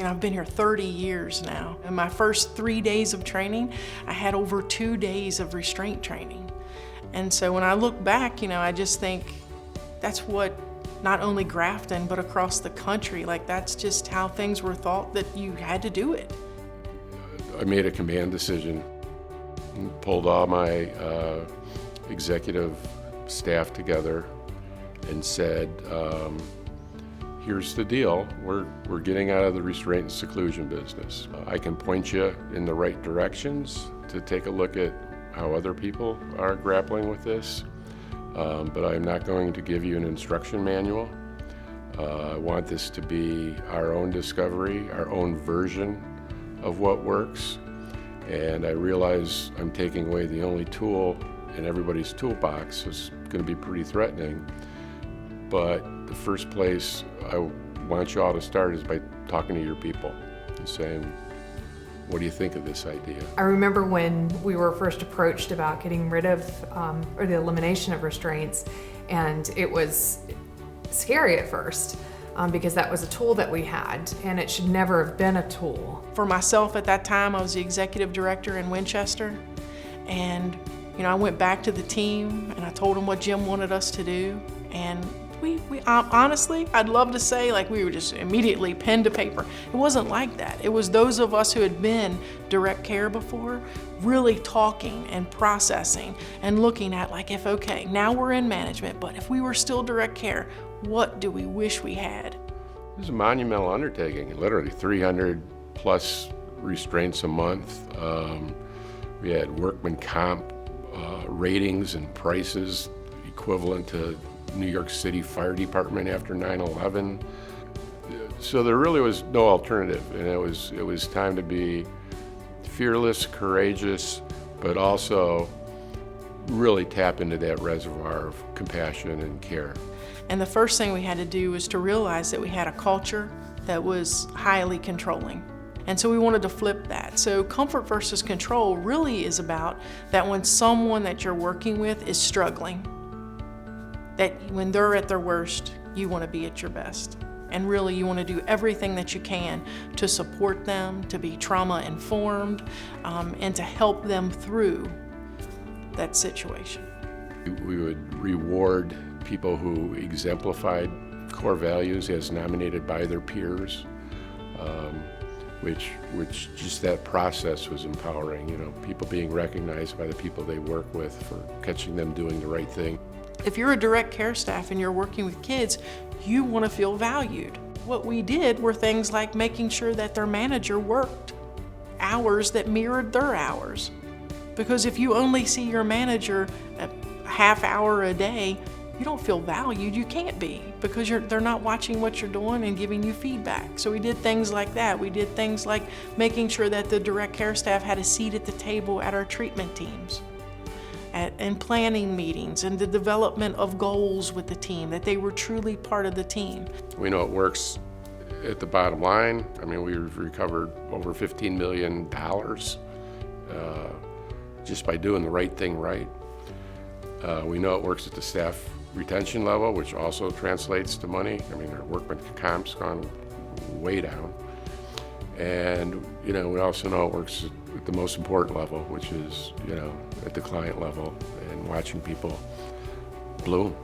I've been here 30 years now. In my first 3 days of training, I had over 2 days of restraint training. And so when I look back, I just think that's what not only Grafton, but across the country, that's just how things were thought that you had to do it. I made a command decision, pulled all my executive staff together and said, here's the deal, we're getting out of the restraint and seclusion business. I can point you in the right directions to take a look at how other people are grappling with this, but I'm not going to give you an instruction manual. I want this to be our own discovery, our own version of what works, and I realize I'm taking away the only tool in everybody's toolbox is going to be pretty threatening, but the first place I want you all to start is by talking to your people and saying, what do you think of this idea? I remember when we were first approached about getting rid of, or the elimination of restraints, and it was scary at first because that was a tool that we had, and it should never have been a tool. For myself at that time, I was the executive director in Winchester, and I went back to the team and I told them what Jim wanted us to do, and we honestly, I'd love to say we were just immediately pen to paper. It wasn't like that. It was those of us who had been direct care before really talking and processing and looking at if, okay, now we're in management, but if we were still direct care, what do we wish we had? It was a monumental undertaking, literally 300 plus restraints a month. We had workman comp ratings and prices equivalent to New York City Fire Department after 9/11. So there really was no alternative, and it was time to be fearless, courageous, but also really tap into that reservoir of compassion and care. And the first thing we had to do was to realize that we had a culture that was highly controlling. And so we wanted to flip that. So comfort versus control really is about that when someone that you're working with is struggling, that when they're at their worst, you want to be at your best. And really you want to do everything that you can to support them, to be trauma informed, and to help them through that situation. We would reward people who exemplified core values as nominated by their peers, which just that process was empowering. People being recognized by the people they work with for catching them doing the right thing. If you're a direct care staff and you're working with kids, you want to feel valued. What we did were things like making sure that their manager worked hours that mirrored their hours. Because if you only see your manager a half hour a day, you don't feel valued. You can't be, because they're not watching what you're doing and giving you feedback. So we did things like that. We did things like making sure that the direct care staff had a seat at the table at our treatment teams, and planning meetings and the development of goals with the team, that they were truly part of the team. We know it works at the bottom line. We've recovered over $15 million just by doing the right thing right. We know it works at the staff retention level, which also translates to money. Our workman comp's gone way down. And we also know it works at the most important level, which is at the client level and watching people bloom.